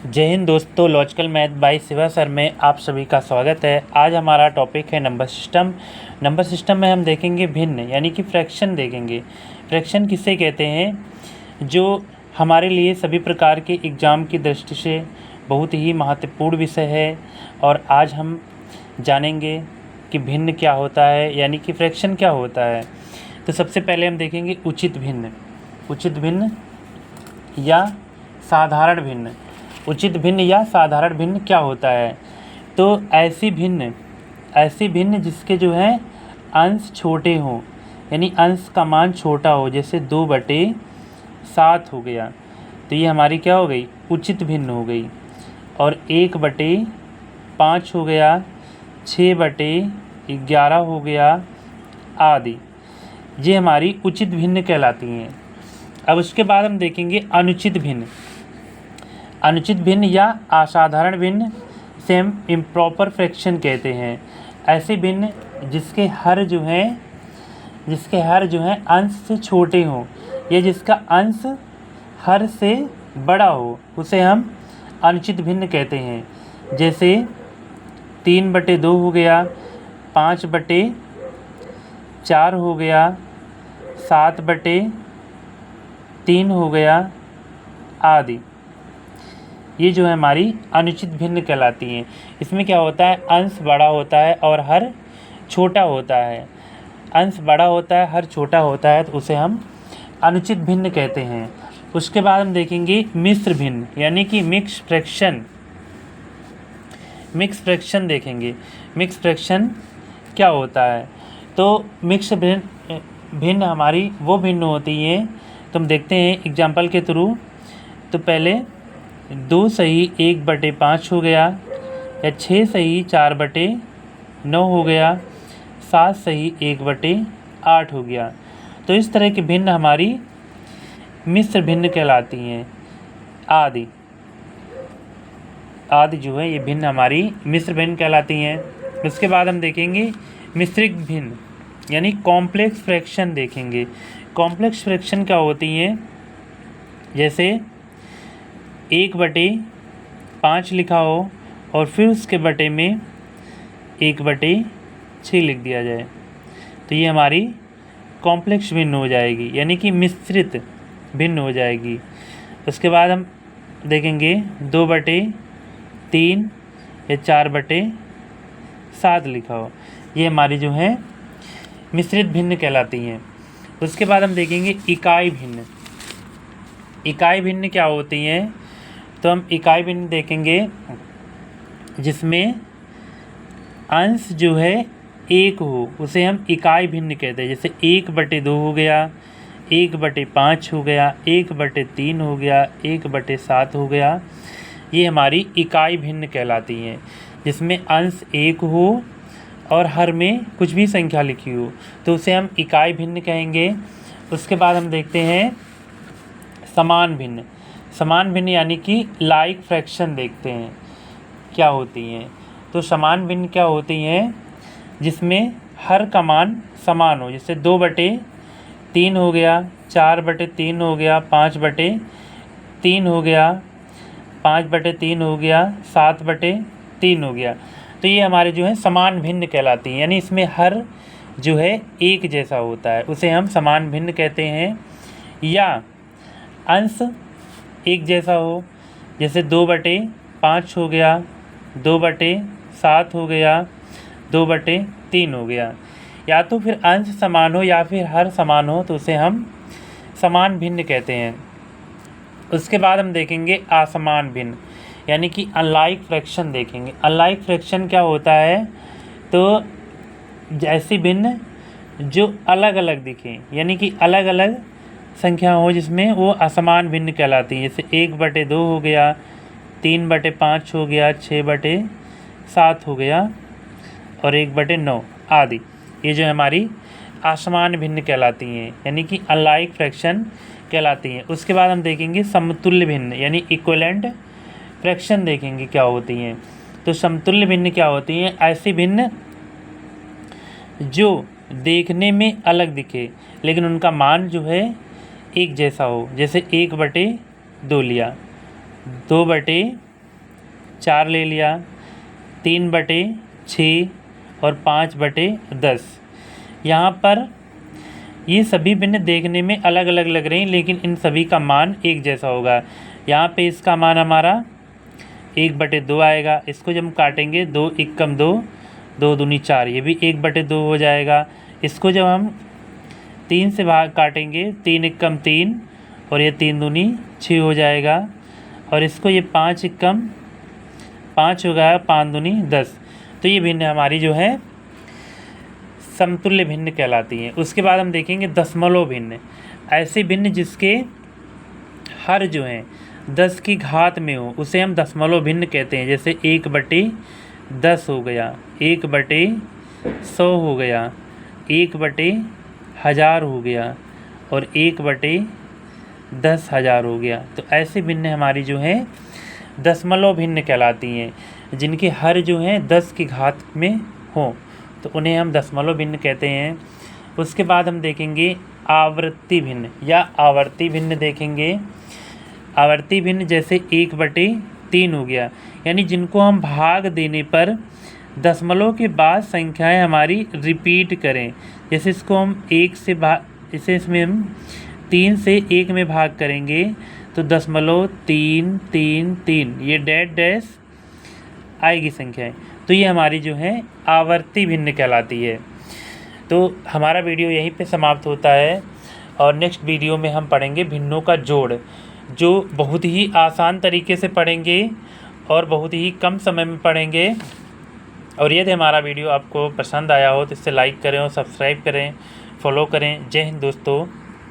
जय हिंद दोस्तों, logical math bye Shiva sir में आप सभी का स्वागत है। आज हमारा टॉपिक है नंबर सिस्टम। नंबर सिस्टम में हम देखेंगे भिन्न यानी कि फ्रैक्शन देखेंगे। फ्रैक्शन किसे कहते हैं, जो हमारे लिए सभी प्रकार के एग्ज़ाम की दृष्टि से बहुत ही महत्वपूर्ण विषय है। और आज हम जानेंगे कि भिन्न क्या होता है, यानी कि फ्रैक्शन क्या होता है। तो सबसे पहले हम देखेंगे उचित भिन्न। उचित भिन्न या साधारण भिन्न। उचित भिन्न या साधारण भिन्न क्या होता है, तो ऐसी भिन्न जिसके जो है अंश छोटे हों, यानी अंश का मान छोटा हो। जैसे 2/7 हो गया, तो ये हमारी क्या हो गई, उचित भिन्न हो गई। और 1/5 हो गया, 6/11 हो गया आदि, ये हमारी उचित भिन्न कहलाती हैं। अब उसके बाद हम देखेंगे अनुचित भिन्न। अनुचित भिन्न या असाधारण भिन्न से हम इम्प्रॉपर फ्रैक्शन कहते हैं। ऐसे भिन्न जिसके हर जो है अंश से छोटे हों, या जिसका अंश हर से बड़ा हो, उसे हम अनुचित भिन्न कहते हैं। जैसे 3/2 हो गया, 5/4 हो गया, 7/3 हो गया आदि, ये जो है हमारी अनुचित भिन्न कहलाती हैं। इसमें क्या होता है, अंश बड़ा होता है और हर छोटा होता है। अंश बड़ा होता है, हर छोटा होता है, तो उसे हम अनुचित भिन्न कहते हैं। उसके बाद हम देखेंगे मिश्र भिन्न, यानी कि मिक्स फ्रैक्शन। मिक्स फ्रैक्शन देखेंगे। मिक्स फ्रैक्शन क्या होता है, तो मिक्स भिन्न हमारी वो भिन्न होती हैं, तो हम देखते हैं एग्जाम्पल के थ्रू। तो पहले 2 सही 1/5 हो गया, या 6 सही 4/9 हो गया, 7 सही 1/8 हो गया। तो इस तरह की भिन्न हमारी मिश्र भिन्न कहलाती हैं। आदि जो है ये भिन्न हमारी मिश्र भिन्न कहलाती हैं। उसके बाद हम देखेंगे मिश्रित भिन्न, यानी कॉम्प्लेक्स फ्रैक्शन देखेंगे। कॉम्प्लेक्स फ्रैक्शन क्या होती हैं, जैसे 1/5 लिखा हो और फिर उसके बटे में 1/6 लिख दिया जाए, तो ये हमारी कॉम्प्लेक्स भिन्न हो जाएगी, यानी कि मिश्रित भिन्न हो जाएगी। उसके बाद हम देखेंगे 2/3 या 4/7 लिखा हो, ये हमारी जो है मिश्रित भिन्न कहलाती हैं। उसके बाद हम देखेंगे इकाई भिन्न। इकाई भिन्न क्या होती हैं, तो हम इकाई भिन्न देखेंगे जिसमें अंश जो है 1 हो, उसे हम इकाई भिन्न कहते हैं। जैसे 1/2 हो गया, 1/5 हो गया, 1/3 हो गया, 1/7 हो गया, ये हमारी इकाई भिन्न कहलाती हैं। जिसमें अंश 1 हो और हर में कुछ भी संख्या लिखी हो, तो उसे हम इकाई भिन्न कहेंगे। उसके बाद हम देखते हैं समान भिन्न। समान भिन्न यानी कि लाइक फ्रैक्शन देखते हैं क्या होती हैं। तो समान भिन्न क्या होती हैं, जिसमें हर का मान समान हो। जैसे 2/3 हो गया, 4/3 हो गया, 5/3 हो गया, 5/3 हो गया, 7/3 हो गया, तो ये हमारे जो है समान भिन्न कहलाती हैं। यानी इसमें हर जो है एक जैसा होता है, उसे हम समान भिन्न कहते हैं। या अंश एक जैसा हो, जैसे 2/5 हो गया, 2/7 हो गया, 2/3 हो गया। या तो फिर अंश समान हो या फिर हर समान हो, तो उसे हम समान भिन्न कहते हैं। उसके बाद हम देखेंगे असमान भिन्न, यानी कि अनलाइक फ्रैक्शन देखेंगे। अनलाइक फ्रैक्शन क्या होता है, तो ऐसी भिन्न जो अलग अलग दिखें, यानी कि अलग अलग संख्या हो जिसमें वो असमान भिन्न कहलाती है। जैसे 1/2 हो गया, 3/5 हो गया, 6/7 हो गया और 1/9 आदि, ये जो हमारी असमान भिन्न कहलाती हैं, यानी कि अनलाइक फ्रैक्शन कहलाती हैं। उसके बाद हम देखेंगे समतुल्य भिन्न, यानी इक्विवेलेंट फ्रैक्शन देखेंगे क्या होती हैं। तो समतुल्य भिन्न क्या होती हैं, ऐसी भिन्न जो देखने में अलग दिखे लेकिन उनका मान जो है एक जैसा हो। जैसे 1/2 लिया, 2/3 4 ले लिया, 3/6 और 5/10। यहाँ पर ये सभी भिन्न देखने में अलग अलग लग रहे हैं, लेकिन इन सभी का मान एक जैसा होगा। यहाँ पे इसका मान हमारा 1/2 आएगा। इसको जब हम काटेंगे 2 एकम 2, 2 दूनी 4, ये भी 1/2 हो जाएगा। इसको जब हम 3 से भाग काटेंगे 3 एकम 3 और ये 3 दूनी 6 हो जाएगा। और इसको ये 5 एकम 5 होगा, 5 दूनी 10। तो ये भिन्न हमारी जो है समतुल्य भिन्न कहलाती हैं। उसके बाद हम देखेंगे दशमलव भिन्न। ऐसे भिन्न जिसके हर जो हैं 10 की घात में हो उसे हम दशमलव भिन्न कहते हैं। जैसे 1/10 हो गया, 1/100 हो गया, 1/1000 हो गया और 1/10,000 हो गया। तो ऐसे भिन्न हमारी जो है दशमलव भिन्न कहलाती हैं, जिनके हर जो हैं 10 की घात में हों तो उन्हें हम दशमलव भिन्न कहते हैं। उसके बाद हम देखेंगे आवर्ती भिन्न या आवर्ती भिन्न देखेंगे। आवर्ती भिन्न जैसे 1/3 हो गया, यानी जिनको हम भाग देने पर दशमलव के बाद संख्याएं हमारी रिपीट करें। जैसे इसको हम 1 से इसमें हम 3 से 1 में भाग करेंगे तो 0.333 ये डैश आएगी संख्याएं। तो ये हमारी जो है आवर्ती भिन्न कहलाती है। तो हमारा वीडियो यहीं पे समाप्त होता है और नेक्स्ट वीडियो में हम पढ़ेंगे भिन्नों का जोड़, जो बहुत ही आसान तरीके से पढ़ेंगे और बहुत ही कम समय में पढ़ेंगे। और यदि हमारा वीडियो आपको पसंद आया हो तो इसे लाइक करें और सब्सक्राइब करें, फॉलो करें। जय हिंद दोस्तों।